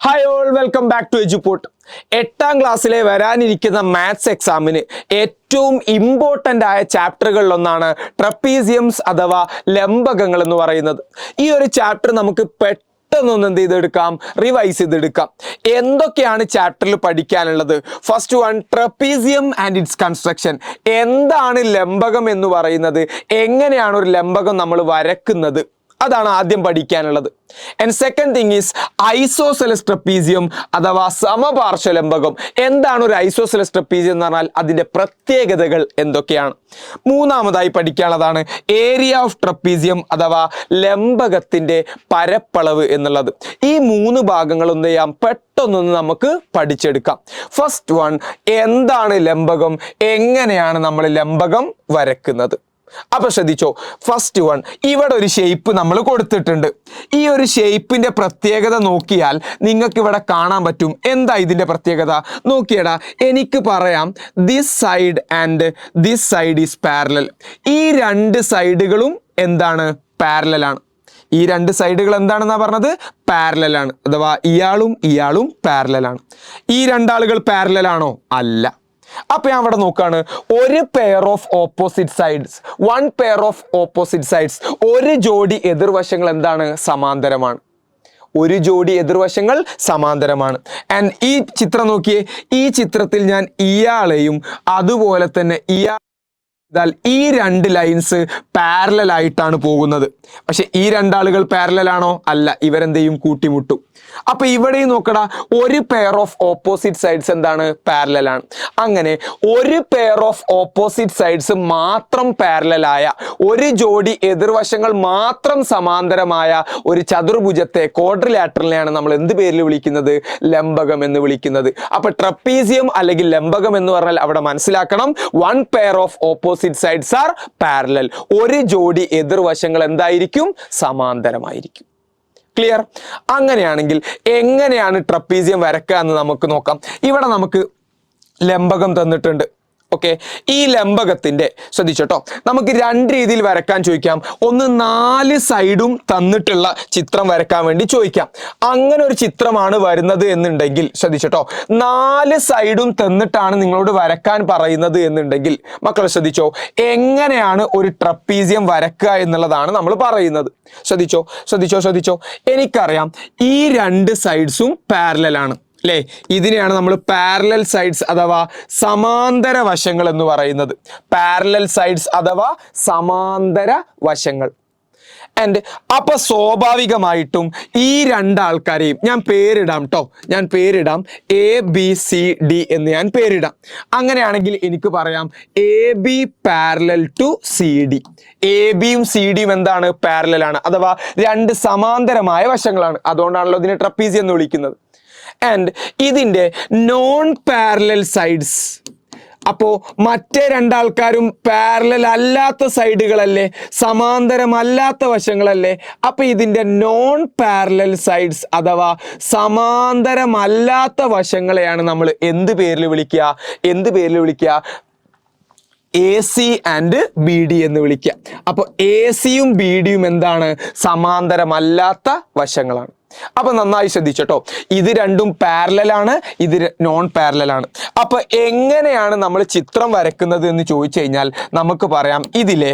Hi all, welcome back to Eduport. 8ാം ക്ലാസ്സിലെ വരാനിരിക്കുന്ന മാത്സ് എക്സാമിന് ഏറ്റവും ഇമ്പോർട്ടൻ്റ് ആയ ചാപ്റ്ററുകളിലൊന്നാണ് ട്രപ്പീസിയംസ് അഥവാ ലംബകങ്ങൾ എന്ന് പറയുന്നത്. ഈ ഒരു ചാപ്റ്റർ നമുക്ക് പെട്ടെന്നൊന്ന് എന്ത് ചെയ്തെടുക്കാം, റിവൈസ് ചെയ്തെടുക്കാം. എന്തൊക്കെയാണ് ചാപ്റ്ററിൽ പഠിക്കാനുള്ളത്? First one, trapezium and it's construction. എന്താണ് ലംബകം എന്ന് പറയുന്നത്, എങ്ങനെയാണ് ഒരു ലംബകം നമ്മൾ വരക്കുന്നത്, അതാണ് ആദ്യം പഠിക്കാനുള്ളത്. And second thing is isosceles trapezium അഥവാ സമപാർശ്വലംബകം. എന്താണ് ഒരു ഐസോസെലസ് ട്രപ്പീസിയം എന്ന് പറഞ്ഞാൽ അതിൻ്റെ പ്രത്യേകതകൾ എന്തൊക്കെയാണ്? മൂന്നാമതായി പഠിക്കാനുള്ളതാണ് ഏരിയ ഓഫ് ട്രപ്പീസിയം അഥവാ ലംബകത്തിൻ്റെ പരപ്പളവ് എന്നുള്ളത്. ഈ മൂന്ന് ഭാഗങ്ങൾ എന്ത് ചെയ്യാം, പെട്ടെന്നൊന്ന് നമുക്ക് പഠിച്ചെടുക്കാം. ഫസ്റ്റ് വൺ, എന്താണ് ലംബകം, എങ്ങനെയാണ് നമ്മൾ ലംബകം വരക്കുന്നത്? അപ്പൊ ശ്രദ്ധിച്ചോ, ഫസ്റ്റ് വൺ, ഇവിടെ ഒരു ഷേപ്പ് നമ്മൾ കൊടുത്തിട്ടുണ്ട്. ഈ ഒരു ഷേപ്പിന്റെ പ്രത്യേകത നോക്കിയാൽ നിങ്ങൾക്ക് ഇവിടെ കാണാൻ പറ്റും. എന്താ ഇതിന്റെ പ്രത്യേകത നോക്കിയടാ, എനിക്ക് പറയാം this side and this side is parallel. ഈ രണ്ട് സൈഡുകളും എന്താണ്, പാരലലാണ്. ഈ രണ്ട് സൈഡുകൾ എന്താണെന്നാ പറഞ്ഞത്, പാരലലാണ്. അഥവാ ഇയാളും ഇയാളും പാരലലാണ്. ഈ രണ്ടാളുകൾ പാരലലാണോ? അല്ല. അപ്പൊ ഞാൻ അവിടെ നോക്കാണ്, ഒരു pair of opposite sides, one pair of opposite sides, ഒരു ജോഡി എതിർവശങ്ങൾ എന്താണ്, സമാന്തരമാണ്. ഒരു ജോഡി എതിർവശങ്ങൾ സമാന്തരമാണ്. ആൻഡ് ഈ ചിത്രം നോക്കിയേ, ഈ ചിത്രത്തിൽ ഞാൻ ഇയാളെയും അതുപോലെ തന്നെ ഈ രണ്ട് ലൈൻസ് പാരലൽ ആയിട്ടാണ് പോകുന്നത്. പക്ഷെ ഈ രണ്ടാളുകൾ പാരലൽ ആണോ? അല്ല. ഇവരെന്ത് ചെയ്യും, കൂട്ടിമുട്ടും. അപ്പൊ ഇവിടെയും നോക്കടാ, ഒരു പെയർ ഓഫ് ഓപ്പോസിറ്റ് സൈഡ്സ് എന്താണ്, പാരലൽ ആണ്. അങ്ങനെ ഒരു പെയർ ഓഫ് ഓപ്പോസിറ്റ് സൈഡ്സ് മാത്രം പാരലലായ, ഒരു ജോഡി എതിർവശങ്ങൾ മാത്രം സമാന്തരമായ ഒരു ചതുർഭുജത്തെ, ക്വാഡ്രിലാറ്ററലിനെയാണ് നമ്മൾ എന്ത് പേരിൽ വിളിക്കുന്നത്, ലംബകം എന്ന് വിളിക്കുന്നത്. അപ്പൊ ട്രപ്പീസിയം അല്ലെങ്കിൽ ലംബകം എന്ന് പറഞ്ഞാൽ അവിടെ മനസ്സിലാക്കണം, one pair of opposite sides are parallel. ഒരു ജോഡി എതിർവശങ്ങൾ എന്തായിരിക്കും, സമാന്തരമായിരിക്കും. ക്ലിയർ? അങ്ങനെയാണെങ്കിൽ എങ്ങനെയാണ് ട്രപ്പീസിയം വരക്കുക എന്ന് നമുക്ക് നോക്കാം. ഇവിടെ നമുക്ക് ലംബകം തന്നിട്ടുണ്ട്. ഓക്കെ, ഈ ലംബകത്തിന്റെ ശ്രദ്ധിച്ചോട്ടോ, നമുക്ക് രണ്ട് രീതിയിൽ വരക്കാൻ ചോദിക്കാം. ഒന്ന്, 4 സൈഡും തന്നിട്ടുള്ള ചിത്രം വരക്കാൻ വേണ്ടി ചോദിക്കാം. അങ്ങനെ ഒരു ചിത്രമാണ് വരുന്നത് എന്നുണ്ടെങ്കിൽ ശ്രദ്ധിച്ചോട്ടോ, 4 സൈഡും തന്നിട്ടാണ് നിങ്ങളോട് വരക്കാൻ പറയുന്നത് എന്നുണ്ടെങ്കിൽ മക്കൾ ശ്രദ്ധിച്ചോ, എങ്ങനെയാണ് ഒരു ട്രപ്പീസിയം വരക്കുക എന്നുള്ളതാണ് നമ്മൾ പറയുന്നത്. ശ്രദ്ധിച്ചോ ശ്രദ്ധിച്ചോ ശ്രദ്ധിച്ചോ, എനിക്കറിയാം ഈ രണ്ട് സൈഡ്സും പാരലലാണ് അല്ലേ. ഇതിനെയാണ് നമ്മൾ പാരലൽ സൈഡ്സ് അഥവാ സമാന്തര വശങ്ങൾ എന്ന് പറയുന്നത്. പാരലൽ സൈഡ്സ് അഥവാ സമാന്തര വശങ്ങൾ. ആൻഡ് അപ്പൊ സ്വാഭാവികമായിട്ടും ഈ രണ്ടാൾക്കാരെയും ഞാൻ പേരിടാം കേട്ടോ, ഞാൻ പേരിടാം ABCD എന്ന് ഞാൻ പേരിടാം. അങ്ങനെയാണെങ്കിൽ എനിക്ക് പറയാം AB പാരലൽ ടു CD. AB-യും CD-യും എന്താണ്, പാരലലാണ്. അഥവാ രണ്ട് സമാന്തരമായ വശങ്ങളാണ്. അതുകൊണ്ടാണല്ലോ ഇതിനെ ട്രപ്പീസിയം എന്ന് വിളിക്കുന്നത്. ആൻഡ് ഇതിൻ്റെ നോൺ പാരലൽ സൈഡ്സ്, അപ്പോ മറ്റേ രണ്ടാൾക്കാരും പാരലൽ അല്ലാത്ത സൈഡുകളല്ലേ, സമാന്തരമല്ലാത്ത വശങ്ങളല്ലേ. അപ്പൊ ഇതിൻ്റെ നോൺ പാരലൽ സൈഡ്സ് അഥവാ സമാന്തരമല്ലാത്ത വശങ്ങളെയാണ് നമ്മൾ എന്ത് പേരിൽ വിളിക്കുക, AC ആൻഡ് BD എന്ന് വിളിക്കുക. അപ്പോൾ AC-യും BD-യും എന്താണ്, സമാന്തരമല്ലാത്ത വശങ്ങളാണ്. അപ്പൊ നന്നായി ശ്രദ്ധിച്ചോട്ടോ, ഇത് രണ്ടും പാരലലാണ്, ഇത് നോൺ പാരലലാണ്. അപ്പൊ എങ്ങനെയാണ് നമ്മൾ ചിത്രം വരക്കുന്നത് എന്ന് ചോദിച്ചു കഴിഞ്ഞാൽ നമുക്ക് പറയാം, ഇതിലെ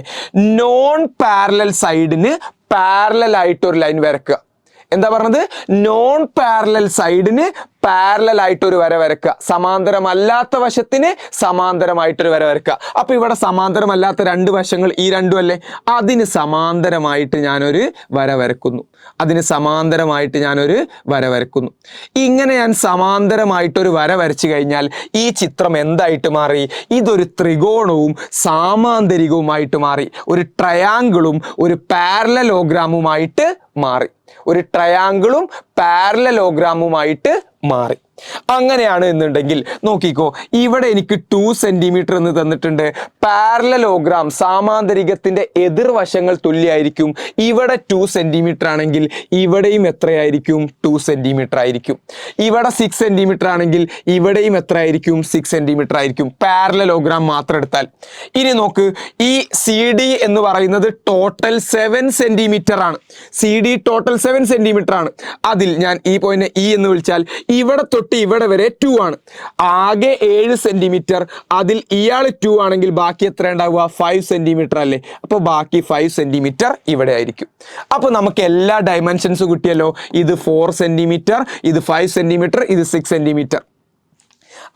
നോൺ പാരലൽ സൈഡിന് പാരലൽ ആയിട്ട് ഒരു ലൈൻ വരക്കുക. എന്താ പറഞ്ഞത്, നോൺ പാരലൽ സൈഡിന് പാരലൽ ആയിട്ടൊരു വര വരക്കുക, സമാന്തരമല്ലാത്ത വശത്തിന് സമാന്തരമായിട്ടൊരു വര വരക്കുക. അപ്പൊ ഇവിടെ സമാന്തരമല്ലാത്ത രണ്ട് വശങ്ങൾ ഈ രണ്ടും അല്ലേ, അതിന് സമാന്തരമായിട്ട് ഞാനൊരു വര വരക്കുന്നു. ഇങ്ങനെ ഞാൻ സമാന്തരമായിട്ടൊരു വര വരച്ചു കഴിഞ്ഞാൽ ഈ ചിത്രം എന്തായിട്ട് മാറി, ഇതൊരു ത്രികോണവും സാമാന്തരികവുമായിട്ട് മാറി. ഒരു ട്രയാങ്കിളും ഒരു പാരലലോഗ്രാമുമായിട്ട് മാറി. അങ്ങനെയാണ് എന്നുണ്ടെങ്കിൽ നോക്കിക്കോ, ഇവിടെ എനിക്ക് 2 സെന്റിമീറ്റർ എന്ന് തന്നിട്ടുണ്ട്. പാരലലോഗ്രാം സാമാന്തരികത്തിന്റെ എതിർവശങ്ങൾ തുല്യമായിരിക്കും. ഇവിടെ 2 സെന്റിമീറ്റർ ആണെങ്കിൽ ഇവിടെയും എത്രയായിരിക്കും? 2 സെന്റിമീറ്റർ ആയിരിക്കും. ഇവിടെ 6 സെന്റിമീറ്റർ ആണെങ്കിൽ ഇവിടെയും എത്ര ആയിരിക്കും? 6 സെന്റിമീറ്റർ ആയിരിക്കും. പാരലലോഗ്രാം മാത്രം എടുത്താൽ. ഇനി നോക്ക്, ഈ സി ഡി എന്ന് പറയുന്നത് ടോട്ടൽ 7 സെന്റിമീറ്റർ ആണ്. സി ഡി ടോട്ടൽ 7 സെന്റിമീറ്റർ ആണ്. അതിൽ ഞാൻ ഈ പോയിന്റ് ഇ എന്ന് വിളിച്ചാൽ ഇവിടെ തൊട്ട് ഇവിടെ വരെ 2 ആണ്. ആകെ 7 സെന്റിമീറ്റർ. അതിൽ ഇയാൾ 2 ആണെങ്കിൽ ബാക്കി എത്ര ഉണ്ടാവുക? 5 സെന്റിമീറ്റർ അല്ലേ? അപ്പോൾ ബാക്കി 5 സെന്റിമീറ്റർ ഇവിടെ ആയിരിക്കും. അപ്പോൾ നമുക്ക് എല്ലാ ഡയമെൻഷൻസും കിട്ടിയല്ലോ. ഇത് 4 സെന്റിമീറ്റർ, ഇത് 5 സെന്റിമീറ്റർ, ഇത് 6 സെന്റിമീറ്റർ.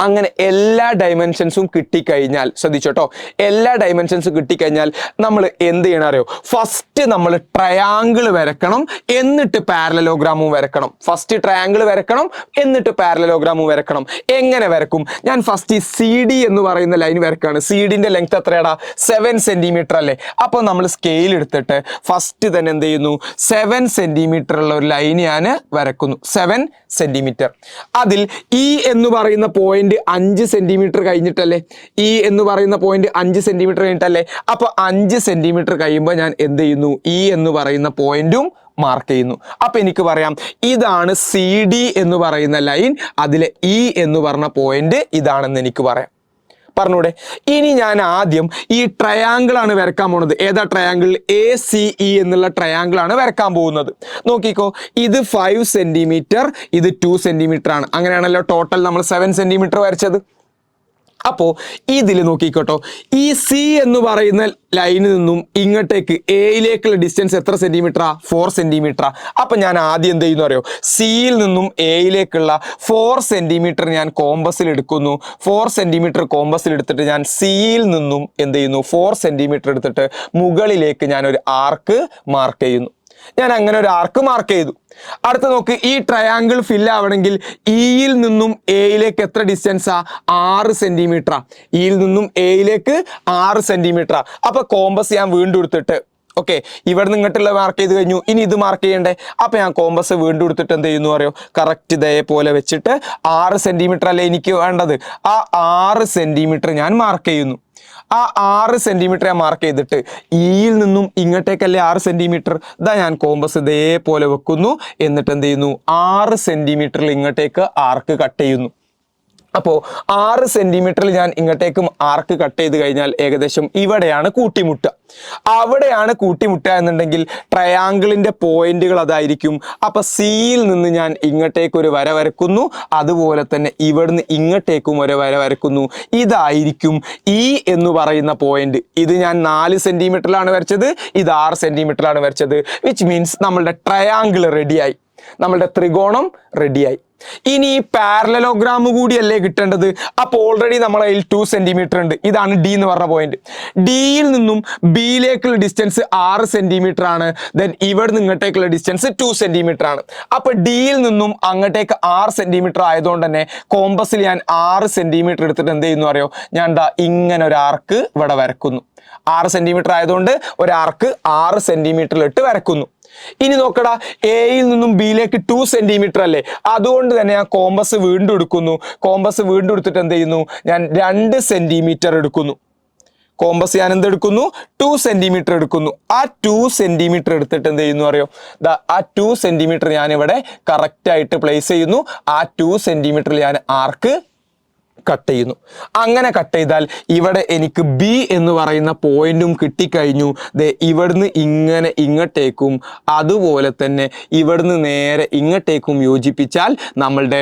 അങ്ങനെ എല്ലാ ഡയമെൻഷൻസും കിട്ടിക്കഴിഞ്ഞാൽ, ശ്രദ്ധിച്ചോട്ടോ, എല്ലാ ഡയമെൻഷൻസും കിട്ടിക്കഴിഞ്ഞാൽ നമ്മൾ എന്ത് ചെയ്യണം അറിയോ? ഫസ്റ്റ് നമ്മൾ ട്രയാങ്കിൾ വരക്കണം, എന്നിട്ട് പാരലലോഗ്രാമും വരക്കണം. ഫസ്റ്റ് ട്രയാങ്കിൾ വരക്കണം, എന്നിട്ട് പാരലലോഗ്രാമും വരക്കണം. എങ്ങനെ വരക്കും? ഞാൻ ഫസ്റ്റ് ഈ സി ഡി എന്ന് പറയുന്ന ലൈൻ വരക്കാണ്. സി ഡിന്റെ ലെങ്ത് എത്രയാടാ? 7 സെന്റിമീറ്റർ അല്ലേ? അപ്പോൾ നമ്മൾ സ്കെയിൽ എടുത്തിട്ട് ഫസ്റ്റ് തന്നെ എന്ത് ചെയ്യുന്നു? 7 സെന്റിമീറ്റർ ഉള്ള ഒരു ലൈൻ ഞാൻ വരക്കുന്നു. 7 സെന്റിമീറ്റർ. അതിൽ ഇ എന്ന് പറയുന്ന പോയിന്റ് 5 സെന്റിമീറ്റർ കഴിഞ്ഞിട്ടല്ലേ? ഇ എന്ന് പറയുന്ന പോയിന്റ് 5 സെന്റിമീറ്റർ കഴിഞ്ഞിട്ടല്ലേ? അപ്പൊ 5 സെന്റിമീറ്റർ കഴിയുമ്പോൾ ഞാൻ എന്ത് ചെയ്യുന്നു? ഇ എന്ന് പറയുന്ന പോയിന്റും മാർക്ക് ചെയ്യുന്നു. അപ്പൊ എനിക്ക് പറയാം, ഇതാണ് സി ഡി എന്ന് പറയുന്ന ലൈൻ, അതിലെ ഇ എന്ന് പറഞ്ഞ പോയിന്റ് ഇതാണെന്ന് എനിക്ക് പറയാം. പറഞ്ഞൂടെ? ഇനി ഞാൻ ആദ്യം ഈ ട്രയാങ്കിൾ ആണ് വരക്കാൻ പോകുന്നത്. ഏതാ ട്രയാങ്കിൾ? ACE എന്നുള്ള ട്രയാങ്കിൾ ആണ് വരക്കാൻ പോകുന്നത്. നോക്കിക്കോ, ഇത് 5 സെന്റിമീറ്റർ, ഇത് 2 സെന്റിമീറ്റർ ആണ്. അങ്ങനെയാണല്ലോ ടോട്ടൽ നമ്മൾ 7 സെന്റിമീറ്റർ വരച്ചത്. അപ്പോൾ ഇതിൽ നോക്കിക്കോട്ടോ, ഈ സി എന്ന് പറയുന്ന ലൈനിൽ നിന്നും ഇങ്ങോട്ടേക്ക് എയിലേക്കുള്ള ഡിസ്റ്റൻസ് എത്ര സെന്റിമീറ്ററാ? 4 സെന്റിമീറ്ററാ. അപ്പം ഞാൻ ആദ്യം എന്ത് ചെയ്യുന്നു അറിയോ? സിയിൽ നിന്നും എയിലേക്കുള്ള 4 സെന്റിമീറ്റർ ഞാൻ കോമ്പസിൽ എടുക്കുന്നു. 4 സെന്റിമീറ്റർ കോമ്പസിൽ എടുത്തിട്ട് ഞാൻ സിയിൽ നിന്നും എന്ത് ചെയ്യുന്നു? 4 സെന്റിമീറ്റർ എടുത്തിട്ട് മുകളിലേക്ക് ഞാൻ ഒരു ആർക്ക് മാർക്ക് ചെയ്യുന്നു. ഞാൻ അങ്ങനെ ഒരു ആർക്ക് മാർക്ക് ചെയ്തു. അടുത്ത നോക്ക്, ഈ ട്രയാങ്കിൾ ഫില്ല് ആവണമെങ്കിൽ ഇയിൽ നിന്നും എയിലേക്ക് എത്ര ഡിസ്റ്റൻസാ? 6 സെന്റിമീറ്ററാ. ഇയിൽ നിന്നും എയിലേക്ക് 6 സെന്റിമീറ്ററാ. അപ്പൊ കോമ്പസ് ഞാൻ വീണ്ടും എടുത്തിട്ട്, ഓക്കെ, ഇവിടെ നിന്ന് ഇങ്ങോട്ടുള്ള മാർക്ക് ചെയ്ത് കഴിഞ്ഞു. ഇനി ഇത് മാർക്ക് ചെയ്യണ്ടേ? അപ്പൊ ഞാൻ കോമ്പസ് വീണ്ടും എടുത്തിട്ട് എന്ത് ചെയ്യുന്നു അറിയോ? കറക്റ്റ് ഇതേപോലെ വെച്ചിട്ട് 6 സെന്റിമീറ്റർ അല്ലേ എനിക്ക് വേണ്ടത്? ആ 6 സെന്റിമീറ്റർ ഞാൻ മാർക്ക് ചെയ്യുന്നു. ആ 6 സെന്റിമീറ്റർ ഞാൻ മാർക്ക് ചെയ്തിട്ട് ഇയിൽ നിന്നും ഇങ്ങോട്ടേക്കല്ലേ 6 സെന്റിമീറ്റർ, ഇതാ ഞാൻ കോമ്പസ് ഇതേപോലെ വെക്കുന്നു. എന്നിട്ട് എന്ത് ചെയ്യുന്നു? 6 സെന്റിമീറ്ററിൽ ഇങ്ങോട്ടേക്ക് ആർക്ക് കട്ട് ചെയ്യുന്നു. അപ്പോൾ 6 സെന്റിമീറ്ററിൽ ഞാൻ ഇങ്ങോട്ടേക്കും ആർക്ക് കട്ട് ചെയ്ത് കഴിഞ്ഞാൽ ഏകദേശം ഇവിടെയാണ് കൂട്ടിമുട്ടുക. അവിടെയാണ് കൂട്ടിമുട്ടുക എന്നുണ്ടെങ്കിൽ ട്രയാങ്കിളിന്റെ പോയിന്റുകൾ അതായിരിക്കും. അപ്പൊ സിയിൽ നിന്ന് ഞാൻ ഇങ്ങോട്ടേക്ക് ഒരു വര വരക്കുന്നു, അതുപോലെ തന്നെ ഇവിടുന്ന് ഇങ്ങോട്ടേക്കും ഒരു വര വരക്കുന്നു. ഇതായിരിക്കും ഇ എന്ന് പറയുന്ന പോയിന്റ്. ഇത് ഞാൻ 4 സെന്റിമീറ്ററിലാണ് വരച്ചത്, ഇത് 6 സെന്റിമീറ്ററിലാണ് വരച്ചത്. വിച്ച് മീൻസ് നമ്മളുടെ ട്രയാങ്കിൾ റെഡിയായി, നമ്മളുടെ ത്രികോണം റെഡിയായി. ഇനി പാരലലോഗ്രാം കൂടിയല്ലേ കിട്ടേണ്ടത്? അപ്പോൾ ഓൾറെഡി നമ്മളെ 2 സെന്റിമീറ്റർ ഉണ്ട്. ഇതാണ് ഡി എന്ന് പറഞ്ഞ പോയിന്റ്. ഡിയിൽ നിന്നും ബിയിലേക്കുള്ള ഡിസ്റ്റൻസ് 6 സെന്റിമീറ്റർ ആണ്. ദെൻ ഇവിടെ നിന്ന് ഇങ്ങോട്ടേക്കുള്ള ഡിസ്റ്റൻസ് 2 സെന്റിമീറ്റർ ആണ്. അപ്പൊ ഡിയിൽ നിന്നും അങ്ങോട്ടേക്ക് 6 സെന്റിമീറ്റർ ആയതുകൊണ്ട് തന്നെ കോമ്പസിൽ ഞാൻ 6 സെന്റിമീറ്റർ എടുത്തിട്ട് എന്ത് ചെയ്യുന്നു അറിയോ? ഞാൻ ദാ ഇങ്ങനെ ഒരു ആർക്ക് ഇവിടെ വരക്കുന്നു. 6 സെന്റിമീറ്റർ ആയതുകൊണ്ട് ഒരു ആർക്ക് 6 സെന്റിമീറ്ററിലിട്ട് വരക്കുന്നു. ഇനി നോക്കടാ, എയിൽ നിന്നും ബിയിലേക്ക് 2 സെന്റിമീറ്റർ അല്ലേ? അതുകൊണ്ട് തന്നെ ഞാൻ കോമ്പസ് വീണ്ടും എടുക്കുന്നു. കോമ്പസ് വീണ്ടും എടുത്തിട്ട് എന്ത് ചെയ്യുന്നു? ഞാൻ 2 സെന്റിമീറ്റർ എടുക്കുന്നു. കോമ്പസ് ഞാൻ എന്തെടുക്കുന്നു? 2 സെന്റിമീറ്റർ എടുക്കുന്നു. ആ 2 സെന്റിമീറ്റർ എടുത്തിട്ട് എന്ത് ചെയ്യുന്നു അറിയോ? ആ 2 സെന്റിമീറ്റർ ഞാൻ ഇവിടെ കറക്റ്റ് ആയിട്ട് പ്ലേസ് ചെയ്യുന്നു. ആ 2 സെന്റിമീറ്ററിൽ ഞാൻ ആർക്ക് കട്ട് ചെയ്യുന്നു. അങ്ങനെ കട്ട് ചെയ്താൽ ഇവിടെ എനിക്ക് ബി എന്ന് പറയുന്ന പോയിന്റും കിട്ടിക്കഴിഞ്ഞു. ഇവിടുന്ന് ഇങ്ങനെ ഇങ്ങോട്ടേക്കും അതുപോലെ തന്നെ ഇവിടുന്ന് നേരെ ഇങ്ങോട്ടേക്കും യോജിപ്പിച്ചാൽ നമ്മളുടെ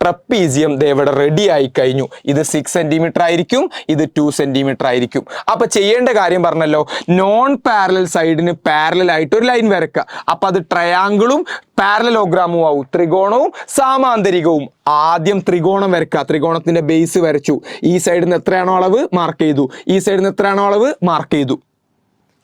ട്രപ്പീസിയം ഇവിടെ റെഡി ആയി കഴിഞ്ഞു. ഇത് 6 സെന്റിമീറ്റർ ആയിരിക്കും, ഇത് 2 സെന്റിമീറ്റർ ആയിരിക്കും. അപ്പൊ ചെയ്യേണ്ട കാര്യം പറഞ്ഞല്ലോ, നോൺ പാരലൽ സൈഡിന് പാരലൽ ആയിട്ട് ഒരു ലൈൻ വരക്കുക. അപ്പൊ അത് ട്രയാങ്കിളും പാരലലോഗ്രാമും ആവും, ത്രികോണവും സാമാന്തരികവും. ആദ്യം ത്രികോണം വരക്കുക. ത്രികോണത്തിന്റെ ബേസ് വരച്ചു. ഈ സൈഡിൽ നിന്ന് എത്രയാണോ അളവ് മാർക്ക് ചെയ്തു, ഈ സൈഡിൽ നിന്ന് എത്രയാണോ അളവ് മാർക്ക് ചെയ്തു.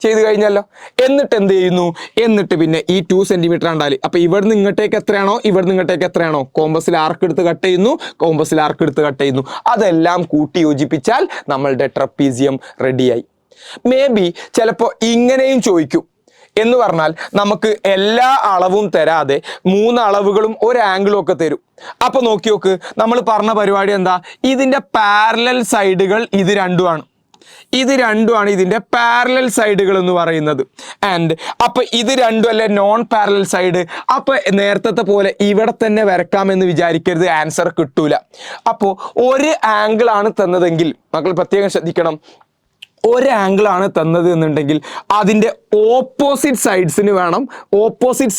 ചെയ്ത് കഴിഞ്ഞല്ലോ. എന്നിട്ട് എന്ത് ചെയ്യുന്നു? എന്നിട്ട് പിന്നെ ഈ 2 സെന്റിമീറ്റർ ഉണ്ടാല്. അപ്പൊ ഇവിടുന്ന് ഇങ്ങോട്ടേക്ക് എത്രയാണോ, ഇവിടുന്ന് ഇങ്ങോട്ടേക്ക് എത്രയാണോ, കോമ്പസിൽ ആർക്ക് എടുത്ത് കട്ട് ചെയ്യുന്നു, കോമ്പസിൽ ആർക്ക് എടുത്ത് കട്ട് ചെയ്യുന്നു. അതെല്ലാം കൂട്ടി യോജിപ്പിച്ചാൽ നമ്മളുടെ ട്രപ്പീസിയം റെഡിയായി. മേ ബി ചിലപ്പോൾ ഇങ്ങനെയും ചോദിക്കും. എന്ന് പറഞ്ഞാൽ നമുക്ക് എല്ലാ അളവും തരാതെ 3 അളവുകളും ഒരു ആംഗിളും ഒക്കെ തരും. അപ്പൊ നോക്കി നോക്ക്, നമ്മൾ പറഞ്ഞ പരിപാടി എന്താ, ഇതിന്റെ പാരലൽ സൈഡുകൾ ഇത് രണ്ടുമാണ്. ഇത് രണ്ടുമാണ് ഇതിന്റെ പാരലൽ സൈഡുകൾ എന്ന് പറയുന്നത്. ആൻഡ് അപ്പൊ ഇത് രണ്ടും അല്ലെ നോൺ പാരലൽ സൈഡ്. അപ്പൊ നേരത്തെ പോലെ ഇവിടെ തന്നെ വരക്കാമെന്ന് വിചാരിക്കരുത്, ആൻസർ കിട്ടൂല. അപ്പോ ഒരു ആംഗിൾ ആണ് തന്നതെങ്കിൽ മക്കൾ പ്രത്യേകം ശ്രദ്ധിക്കണം, ഒരു ആംഗിൾ ആണ് തന്നത് എന്നുണ്ടെങ്കിൽ അതിന്റെ ഓപ്പോസിറ്റ്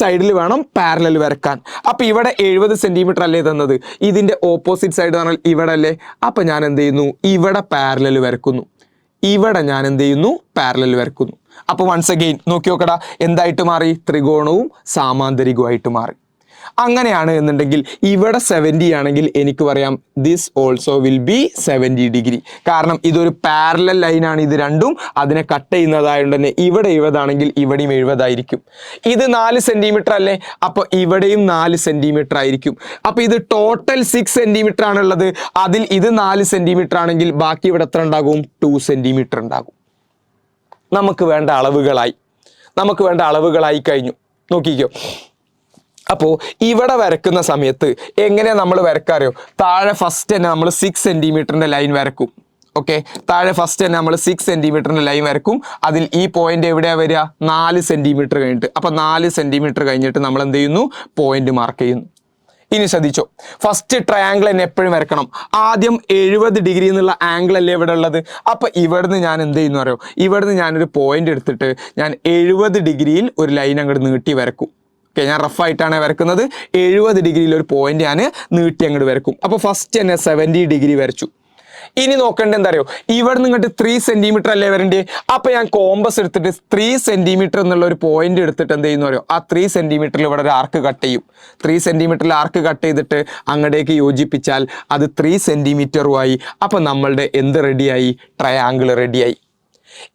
സൈഡിൽ വേണം പാരലൽ വരക്കാൻ. അപ്പൊ ഇവിടെ 70 സെന്റിമീറ്റർ അല്ലേ തന്നത്, ഇതിന്റെ ഓപ്പോസിറ്റ് സൈഡ് പറഞ്ഞാൽ ഇവിടെ അല്ലേ. അപ്പൊ ഞാൻ എന്ത് ചെയ്യുന്നു, ഇവിടെ പാരലൽ വരക്കുന്നു, ഇവിടെ ഞാൻ എന്ത് ചെയ്യുന്നു, പാരലൽ വരക്കുന്നു. അപ്പൊ വൺസ് അഗെയിൻ നോക്കി നോക്കടാ, എന്തായിട്ട് മാറി, ത്രികോണവും സാമാന്തരികവുമായിട്ട് മാറി. അങ്ങനെയാണ് എന്നുണ്ടെങ്കിൽ ഇവിടെ 70 ആണെങ്കിൽ എനിക്ക് പറയാം this also will be 70 degree. കാരണം ഇതൊരു പാരലൽ ലൈനാണ്, ഇത് രണ്ടും അതിനെ കട്ട് ചെയ്യുന്നതായതുകൊണ്ട് തന്നെ ഇവിടെ 70 ആണെങ്കിൽ ഇവിടെയും 70 ആയിരിക്കും. ഇത് 4 സെന്റിമീറ്റർ അല്ലേ, അപ്പൊ ഇവിടെയും 4 സെന്റിമീറ്റർ ആയിരിക്കും. അപ്പൊ ഇത് ടോട്ടൽ 6 സെന്റിമീറ്റർ ആണുള്ളത്, അതിൽ ഇത് 4 സെന്റിമീറ്റർ ആണെങ്കിൽ ബാക്കി ഇവിടെ എത്ര ഉണ്ടാകും, 2 സെന്റിമീറ്റർ ഉണ്ടാകും. നമുക്ക് വേണ്ട അളവുകളായി കഴിഞ്ഞു. നോക്കിക്കോ, അപ്പോൾ ഇവിടെ വരക്കുന്ന സമയത്ത് എങ്ങനെയാണ് നമ്മൾ വരക്കാറിയോ, താഴെ ഫസ്റ്റ് തന്നെ നമ്മൾ 6 സെന്റിമീറ്ററിന്റെ ലൈൻ വരക്കും. ഓക്കെ, താഴെ ഫസ്റ്റ് തന്നെ നമ്മൾ 6 സെന്റിമീറ്ററിന്റെ ലൈൻ വരക്കും. അതിൽ ഈ പോയിന്റ് എവിടെയാ വരിക, 4 സെന്റിമീറ്റർ കഴിഞ്ഞിട്ട്. അപ്പൊ 4 സെന്റിമീറ്റർ കഴിഞ്ഞിട്ട് നമ്മൾ എന്ത് ചെയ്യുന്നു, പോയിന്റ് മാർക്ക് ചെയ്യുന്നു. ഇനി ശ്രദ്ധിച്ചോ, ഫസ്റ്റ് ട്രയാങ്കിൾ തന്നെ എപ്പോഴും വരക്കണം. ആദ്യം 70 ഡിഗ്രി എന്നുള്ള ആംഗിൾ അല്ലേ ഇവിടെ ഉള്ളത്. അപ്പൊ ഇവിടുന്ന് ഞാൻ എന്ത് ചെയ്യുന്നു അറിയോ, ഇവിടുന്ന് ഞാനൊരു പോയിന്റ് എടുത്തിട്ട് ഞാൻ 70 ഡിഗ്രിയിൽ ഒരു ലൈൻ അങ്ങോട്ട് നീട്ടി വരക്കും. ഓക്കെ, ഞാൻ റഫായിട്ടാണ് വരക്കുന്നത്. 70 ഡിഗ്രിയിൽ ഒരു പോയിന്റ് ഞാൻ നീട്ടി അങ്ങോട്ട് വരക്കും. അപ്പൊ ഫസ്റ്റ് തന്നെ 70 ഡിഗ്രി വരച്ചു. ഇനി നോക്കേണ്ടത് എന്താ അറിയോ, ഇവിടെ നിങ്ങോട്ട് 3 സെന്റിമീറ്റർ അല്ലേ വരണ്ടേ. അപ്പൊ ഞാൻ കോമ്പസ് എടുത്തിട്ട് 3 സെന്റിമീറ്റർ എന്നുള്ള ഒരു പോയിന്റ് എടുത്തിട്ട് എന്ത് ചെയ്യുന്നു അറിയോ, ആ 3 സെന്റിമീറ്ററിൽ ഇവിടെ ഒരു ആർക്ക് കട്ട് ചെയ്യും. 3 സെന്റിമീറ്ററിൽ ആർക്ക് കട്ട് ചെയ്തിട്ട് അങ്ങോട്ടേക്ക് യോജിപ്പിച്ചാൽ അത് 3 സെന്റിമീറ്ററുമായി. അപ്പൊ നമ്മളുടെ എന്ത് റെഡിയായി, ട്രയാങ്കിൾ റെഡിയായി.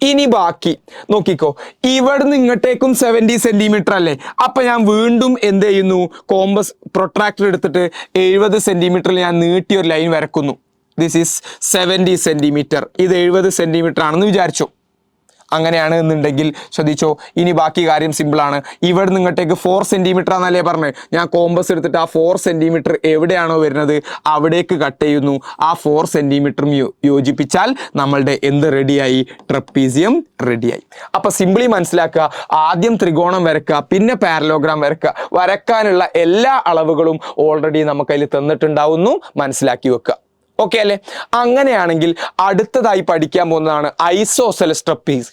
ഇനി ബാക്കി നോക്കിക്കോ, ഇവിടുന്ന് ഇങ്ങോട്ടേക്കും 70 സെന്റിമീറ്റർ അല്ലേ. അപ്പൊ ഞാൻ വീണ്ടും എന്ത് ചെയ്യുന്നു, കോമ്പസ് പ്രൊട്രാക്ടർ എടുത്തിട്ട് 70 സെന്റിമീറ്ററിൽ ഞാൻ നീട്ടിയ ഒരു ലൈൻ വരക്കുന്നു. This is 70 centimetre. ഇത് 70 സെന്റിമീറ്റർ ആണെന്ന് വിചാരിച്ചു. അങ്ങനെയാണ് എന്നുണ്ടെങ്കിൽ ശ്രദ്ധിച്ചോ, ഇനി ബാക്കി കാര്യം സിമ്പിളാണ്. ഇവിടെ നിങ്ങട്ടേക്ക് 4 സെന്റിമീറ്റർ ആണെന്നല്ലേ പറഞ്ഞത്. ഞാൻ കോമ്പസ് എടുത്തിട്ട് ആ 4 സെന്റിമീറ്റർ എവിടെയാണോ വരുന്നത് അവിടേക്ക് കട്ട് ചെയ്യുന്നു. ആ 4 സെന്റിമീറ്ററും യോജിപ്പിച്ചാൽ നമ്മളുടെ എന്ത് റെഡിയായി, ട്രപ്പീസിയം റെഡിയായി. അപ്പൊ സിമ്പിളി മനസ്സിലാക്കുക, ആദ്യം ത്രികോണം വരക്കുക, പിന്നെ പാരലോഗ്രാം വരക്കുക. വരക്കാനുള്ള എല്ലാ അളവുകളും ഓൾറെഡി നമുക്കതിൽ തന്നിട്ടുണ്ടാവുന്നു, മനസ്സിലാക്കി വെക്കുക. ഓക്കെ അല്ലേ? അങ്ങനെയാണെങ്കിൽ അടുത്തതായി പഠിക്കാൻ പോകുന്നതാണ് ഐസോസെലസ് ട്രപ്പീസ്.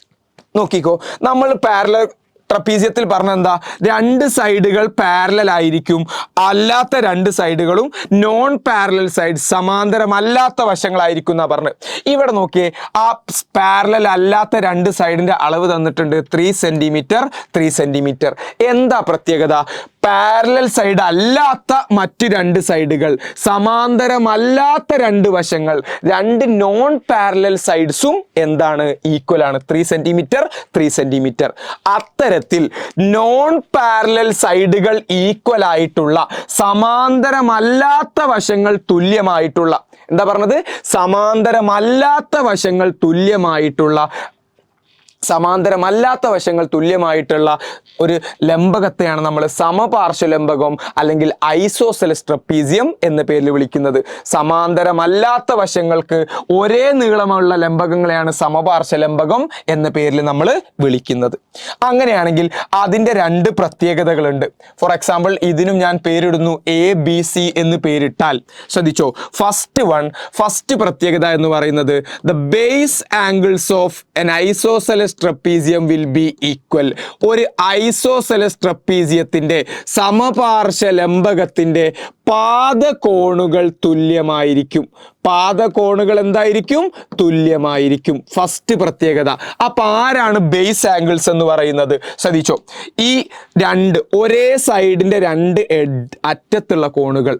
നോക്കിക്കോ, നമ്മൾ പാരലൽ ട്രപ്പീസിയത്തിൽ പറഞ്ഞ എന്താ, 2 സൈഡുകൾ പാരലൽ ആയിരിക്കും, അല്ലാത്ത 2 സൈഡുകളും നോൺ പാരലൽ സൈഡ്, സമാന്തരമല്ലാത്ത വശങ്ങളായിരിക്കും എന്നാ പറഞ്ഞത്. ഇവിടെ നോക്കിയേ, ആ പാരലൽ അല്ലാത്ത 2 സൈഡിന്റെ അളവ് തന്നിട്ടുണ്ട്, 3 സെന്റിമീറ്റർ 3 സെന്റിമീറ്റർ. എന്താ പ്രത്യേകത, പാരലൽ സൈഡ് അല്ലാത്ത മറ്റു 2 സൈഡുകൾ, സമാന്തരമല്ലാത്ത 2 വശങ്ങൾ, 2 നോൺ പാരലൽ സൈഡ്സും എന്താണ്, ഈക്വൽ ആണ്, 3 സെന്റിമീറ്റർ 3 സെന്റിമീറ്റർ. അത്തരത്തിൽ നോൺ പാരലൽ സൈഡുകൾ ഈക്വൽ ആയിട്ടുള്ള, സമാന്തരമല്ലാത്ത വശങ്ങൾ തുല്യമായിട്ടുള്ള, എന്താ പറഞ്ഞത്, സമാന്തരമല്ലാത്ത വശങ്ങൾ തുല്യമായിട്ടുള്ള ഒരു ലംബകത്തെയാണ് നമ്മൾ സമപാർശ്വലംബകം അല്ലെങ്കിൽ ഐസോസെലസ് ട്രപ്പീസിയം എന്ന പേരിൽ വിളിക്കുന്നത്. സമാന്തരമല്ലാത്ത വശങ്ങൾക്ക് ഒരേ നീളമുള്ള ലംബകങ്ങളെയാണ് സമപാർശ്വലംബകം എന്ന പേരിൽ നമ്മൾ വിളിക്കുന്നത്. അങ്ങനെയാണെങ്കിൽ അതിൻ്റെ 2 പ്രത്യേകതകളുണ്ട്. ഫോർ എക്സാമ്പിൾ, ഇതിനും ഞാൻ പേരിടുന്നു ABC എന്ന് പേരിട്ടാൽ ശ്രദ്ധിച്ചോ, ഫസ്റ്റ് പ്രത്യേകത എന്ന് പറയുന്നത് the base angles of an isosceles trapezium will be equal. ഒരു ഐസോസെലസ് ട്രപ്പീസിയത്തിന്റെ സമപാർശ്വലംബകത്തിന്റെ പാദകോണുകൾ തുല്യമായിരിക്കും. പാദകോണുകൾ എന്തായിരിക്കും, തുല്യമായിരിക്കും. ഫസ്റ്റ് പ്രത്യേകത. അപ്പൊ ആരാണ് ബേസ് ആംഗിൾസ് എന്ന് പറയുന്നത്, ശ്രദ്ധിച്ചോ, ഈ 2 ഒരേ സൈഡിന്റെ 2 അറ്റത്തുള്ള കോണുകൾ,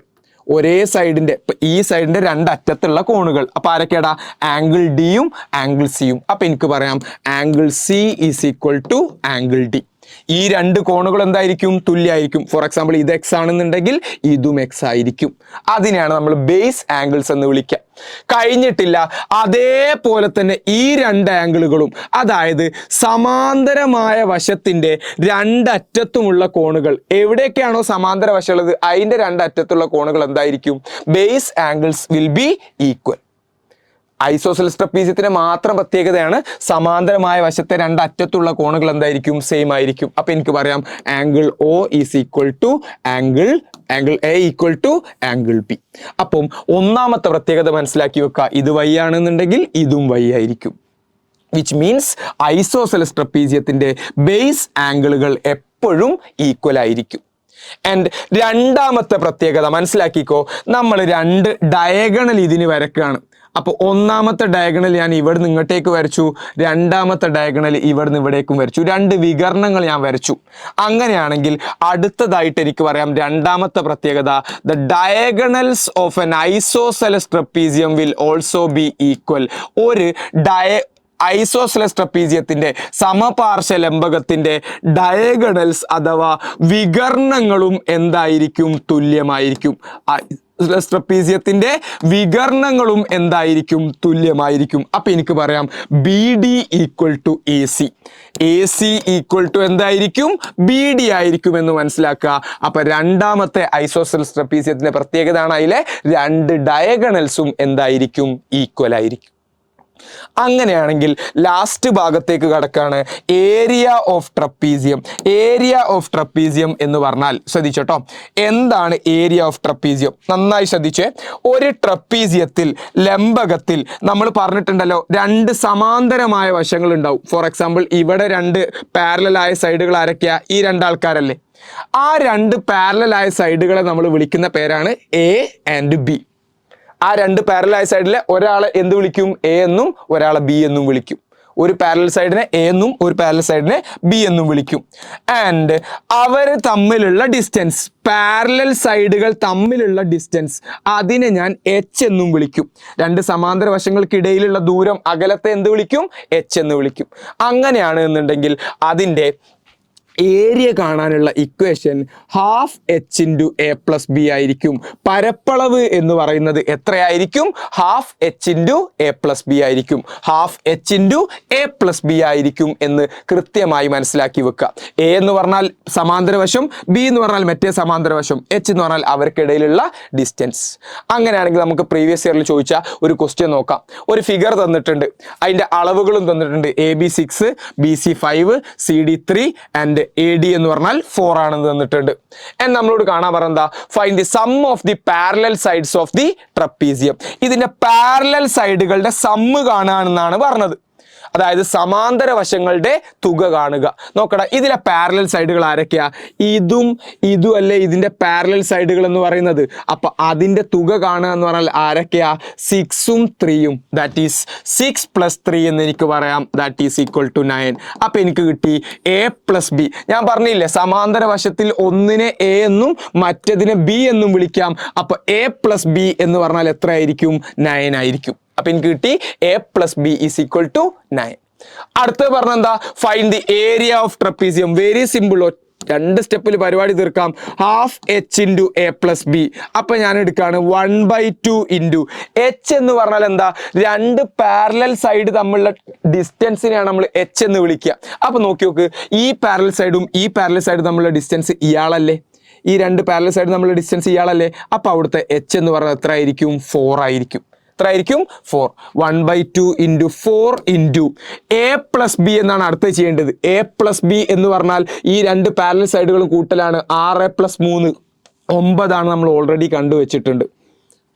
ഒരേ സൈഡിന്റെ, ഈ സൈഡിന്റെ 2 അറ്റത്തുള്ള കോണുകൾ. അപ്പൊ ആരൊക്കെയാടാ, ആംഗിൾ ഡിയും ആംഗിൾ സിയും. അപ്പൊ എനിക്ക് പറയാം angle C is equal to angle D. ഈ രണ്ട് കോണുകൾ എന്തായിരിക്കും? തുല്യമായിരിക്കും. ഫോർ എക്സാമ്പിൾ ഇത് എക്സ് ആണെന്നുണ്ടെങ്കിൽ ഇതും എക്സ് ആയിരിക്കും. അതിനെയാണ് നമ്മൾ ബേസ് ആംഗിൾസ് എന്ന് വിളിക്കുക. കഴിഞ്ഞിട്ടില്ല, അതേപോലെ തന്നെ ഈ രണ്ട് ആംഗിളുകളും, അതായത് സമാന്തരമായ വശത്തിന്റെ രണ്ടറ്റത്തുമുള്ള കോണുകൾ, എവിടെയൊക്കെയാണോ സമാന്തര വശമുള്ളത് അതിന്റെ രണ്ടറ്റത്തുള്ള കോണുകൾ എന്തായിരിക്കും? Base angles will be equal. Isosceles ട്രപ്പീസിയത്തിന്റെ മാത്രം പ്രത്യേകതയാണ് സമാന്തരമായ വശത്തെ രണ്ടറ്റത്തുള്ള കോണുകൾ എന്തായിരിക്കും? സെയിം ആയിരിക്കും. അപ്പൊ എനിക്ക് പറയാം angle O is equal to angle A equal to angle B. അപ്പം ഒന്നാമത്തെ പ്രത്യേകത മനസ്സിലാക്കി വെക്കുക, ഇത് y ആണെന്നുണ്ടെങ്കിൽ ഇതും y ആയിരിക്കും. വിച്ച് മീൻസ് ഐസോസെലസ് ട്രപ്പീസിയത്തിന്റെ ബേസ് ആംഗിളുകൾ എപ്പോഴും ഈക്വൽ ആയിരിക്കും. ആൻഡ് രണ്ടാമത്തെ പ്രത്യേകത മനസ്സിലാക്കിക്കോ, നമ്മൾ രണ്ട് ഡയഗണൽ ഇതിന് വരക്കുകയാണ്. അപ്പോൾ ഒന്നാമത്തെ ഡയഗണൽ ഞാൻ ഇവിടെ ഇങ്ങോട്ടേക്ക് വരച്ചു, രണ്ടാമത്തെ ഡയഗണൽ ഇവിടെ ഇവിടേക്കും വരച്ചു, രണ്ട് വികരണങ്ങൾ ഞാൻ വരച്ചു. അങ്ങനെയാണെങ്കിൽ അടുത്തതായിട്ട് എനിക്ക് പറയാം രണ്ടാമത്തെ പ്രത്യേകത, the diagonals of N isosceles trapezium will also be equal. ഒരു ഐസോസെലസ് ട്രപ്പീസിയത്തിന്റെ സമപാർശ്വലംബകത്തിന്റെ ഡയഗണൽസ് അഥവാ വികർണങ്ങളും എന്തായിരിക്കും? തുല്യമായിരിക്കും. ട്രപ്പീസിയത്തിന്റെ വികർണങ്ങളും എന്തായിരിക്കും? തുല്യമായിരിക്കും. അപ്പൊ എനിക്ക് പറയാം B D equal to A C, A C equal to എന്തായിരിക്കും? ബി ഡി ആയിരിക്കും എന്ന് മനസ്സിലാക്കുക. അപ്പൊ രണ്ടാമത്തെ ഐസോസെലസ് ട്രപ്പീസിയത്തിന്റെ പ്രത്യേകത ആണ് അതിലെ രണ്ട് ഡയഗണൽസും എന്തായിരിക്കും? ഈക്വൽ ആയിരിക്കും. അങ്ങനെയാണെങ്കിൽ ലാസ്റ്റ് ഭാഗത്തേക്ക് കടക്കാണ്, area of trapezium. Area of trapezium എന്ന് പറഞ്ഞാൽ ശ്രദ്ധിച്ചോട്ടോ, എന്താണ് ഏരിയ ഓഫ് ട്രപ്പീസിയം? നന്നായി ശ്രദ്ധിച്ചേ. ഒരു ട്രപ്പീസിയത്തിൽ ലംബകത്തിൽ നമ്മൾ പറഞ്ഞിട്ടുണ്ടല്ലോ രണ്ട് സമാന്തരമായ വശങ്ങൾ ഉണ്ടാവും. ഫോർ എക്സാമ്പിൾ ഇവിടെ രണ്ട് പാരലലായ സൈഡുകൾ ആരൊക്കെയാ? ഈ രണ്ടാൾക്കാരല്ലേ. ആ രണ്ട് പാരലലായ സൈഡുകളെ നമ്മൾ വിളിക്കുന്ന പേരാണ് എ ആൻഡ് ബി. ആ രണ്ട് പാരലൽ സൈഡിലെ ഒരാളെ എന്ത് വിളിക്കും? എ എന്നും ഒരാളെ ബി എന്നും വിളിക്കും. ഒരു പാരലൽ സൈഡിനെ എ എന്നും ഒരു പാരലൽ സൈഡിനെ ബി എന്നും വിളിക്കും. ആൻഡ് അവർ തമ്മിലുള്ള ഡിസ്റ്റൻസ്, പാരലൽ സൈഡുകൾ തമ്മിലുള്ള ഡിസ്റ്റൻസ്, അതിനെ ഞാൻ എച്ച് എന്നും വിളിക്കും. രണ്ട് സമാന്തര വശങ്ങൾക്കിടയിലുള്ള ദൂരം, അകലത്തെ എന്ത് വിളിക്കും? എച്ച് എന്ന് വിളിക്കും. അങ്ങനെയാണ് എന്നുണ്ടെങ്കിൽ അതിൻ്റെ ഏരിയ കാണാനുള്ള equation half H into A plus B ആയിരിക്കും. പരപ്പളവ് എന്ന് പറയുന്നത് എത്രയായിരിക്കും? Half H into A plus B ആയിരിക്കും. Half H into A plus B ആയിരിക്കും എന്ന് കൃത്യമായി മനസ്സിലാക്കി വെക്കുക. എ എന്ന് പറഞ്ഞാൽ സമാന്തരവശം, ബി എന്ന് പറഞ്ഞാൽ മറ്റേ സമാന്തരവശം, എച്ച് എന്ന് പറഞ്ഞാൽ അവർക്കിടയിലുള്ള ഡിസ്റ്റൻസ്. അങ്ങനെയാണെങ്കിൽ നമുക്ക് പ്രീവിയസ് ഇയറിൽ ചോദിച്ച ഒരു ക്വസ്റ്റ്യൻ നോക്കാം. ഒരു ഫിഗർ തന്നിട്ടുണ്ട്, അതിൻ്റെ അളവുകളും തന്നിട്ടുണ്ട്. A B 6, B C 5, C D 3 and A D എന്ന് പറഞ്ഞാൽ 4 ആണെന്ന് തന്നിട്ടുണ്ട്. നമ്മളോട് കാണാൻ പറഞ്ഞാ find the sum of the parallel sides of the trapezium. ഇതിന്റെ പാരലൽ സൈഡുകളുടെ സമ്മ് കാണാനെന്നാണ് പറഞ്ഞത്. അതായത് സമാന്തര വശങ്ങളുടെ തുക കാണുക. നോക്കടാ, ഇതിലെ പാരലൽ സൈഡുകൾ ആരൊക്കെയാ? ഇതും ഇതും അല്ലേ ഇതിന്റെ പാരലൽ സൈഡുകൾ എന്ന് പറയുന്നത്. അപ്പൊ അതിന്റെ തുക കാണുക എന്ന് പറഞ്ഞാൽ ആരൊക്കെയാ? 6ഉം 3ഉം. ദാറ്റ് ഈസ് 6 + 3 എന്ന് എനിക്ക് പറയാം. That is equal to 9. അപ്പൊ എനിക്ക് കിട്ടി എ പ്ലസ് ബി. ഞാൻ പറഞ്ഞില്ലേ സമാന്തര വശത്തിൽ ഒന്നിനെ എ എന്നും മറ്റതിനെ ബി എന്നും വിളിക്കാം. അപ്പൊ എ പ്ലസ് ബി എന്ന് പറഞ്ഞാൽ എത്രയായിരിക്കും? 9 ആയിരിക്കും. അപ്പൊ എനിക്ക് കിട്ടി A plus B is equal to 9. അടുത്തത് പറഞ്ഞ എന്താ? Find the area of trapezium. Very simple, രണ്ട് സ്റ്റെപ്പിൽ പരിപാടി തീർക്കാം. Half H into A plus B. അപ്പൊ ഞാൻ എടുക്കാണ് 1/2 ഇൻറ്റു എച്ച് എന്ന് പറഞ്ഞാൽ എന്താ? രണ്ട് പാരലൽ സൈഡ് തമ്മിലുള്ള ഡിസ്റ്റൻസിനെയാണ് നമ്മൾ എച്ച് എന്ന് വിളിക്കുക. അപ്പൊ നോക്കി നോക്ക്, ഈ പാരലൽ സൈഡും ഈ പാരലൽ സൈഡും തമ്മിലുള്ള ഡിസ്റ്റൻസ് ഇയാളല്ലേ? ഈ രണ്ട് പാരലൽ സൈഡ് തമ്മിലുള്ള ഡിസ്റ്റൻസ് ഇയാളല്ലേ? അപ്പൊ അവിടുത്തെ എച്ച് എന്ന് പറഞ്ഞാൽ എത്ര ആയിരിക്കും? 4 ആയിരിക്കും. എത്രയായിരിക്കും? 4. 1/2 into 4 into A plus B എന്നാണ് അടുത്ത് ചെയ്യേണ്ടത്. എ പ്ലസ് ബി എന്ന് പറഞ്ഞാൽ ഈ രണ്ട് പാരലൽ സൈഡുകളും കൂട്ടലാണ്. 6 + 3 9 നമ്മൾ ഓൾറെഡി കണ്ടുവച്ചിട്ടുണ്ട്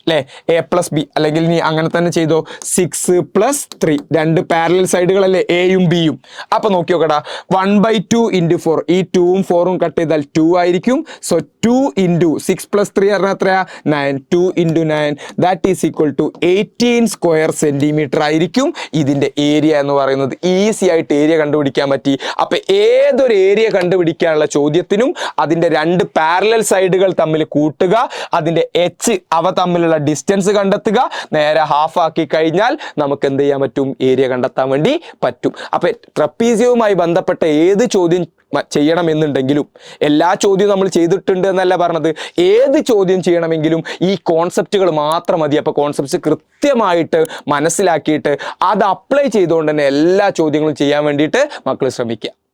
അല്ലേ? എ പ്ലസ് ബി, അല്ലെങ്കിൽ നീ അങ്ങനെ തന്നെ ചെയ്തോ. 6 + 3 രണ്ട് പാരലൽ സൈഡുകളല്ലേ എയും ബിയും. അപ്പൊ നോക്കി നോക്കടാ, 1/2 ഇൻറ്റു 4. ഈ 2ഉം 4ഉം കട്ട് ചെയ്താൽ 2 ആയിരിക്കും. സോ 2 ഇൻറ്റു 6 + 3 പറഞ്ഞാൽ എത്രയാ? 9. 2 into 9 that is equal to 18 square centimetre ആയിരിക്കും ഇതിന്റെ ഏരിയ എന്ന് പറയുന്നത്. ഈസി ആയിട്ട് ഏരിയ കണ്ടുപിടിക്കാൻ പറ്റി. അപ്പൊ ഏതൊരു ഏരിയ കണ്ടുപിടിക്കാനുള്ള ചോദ്യത്തിനും അതിന്റെ രണ്ട് പാരലൽ സൈഡുകൾ തമ്മിൽ കൂട്ടുക, അതിന്റെ എച്ച് അവ തമ്മിലുള്ള ഡിസ്റ്റൻസ് കണ്ടെത്തുക, നേരെ ഹാഫ് ആക്കി കഴിഞ്ഞാൽ നമുക്ക് എന്ത് ചെയ്യാൻ പറ്റും? ഏരിയ കണ്ടെത്താൻ വേണ്ടി പറ്റും. അപ്പൊ ട്രപ്പീസിയവുമായി ബന്ധപ്പെട്ട ഏത് ചോദ്യം ചെയ്യണമെന്നുണ്ടെങ്കിലും എല്ലാ ചോദ്യവും നമ്മൾ ചെയ്തിട്ടുണ്ട് എന്നല്ല പറഞ്ഞത്, ഏത് ചോദ്യം ചെയ്യണമെങ്കിലും ഈ കോൺസെപ്റ്റുകൾ മാത്രം മതി. അപ്പോൾ കോൺസെപ്റ്റ്സ് കൃത്യമായിട്ട് മനസ്സിലാക്കിയിട്ട് അത് അപ്ലൈ ചെയ്തുകൊണ്ട് തന്നെ എല്ലാ ചോദ്യങ്ങളും ചെയ്യാൻ വേണ്ടിയിട്ട് മക്കൾ ശ്രമിക്കുക.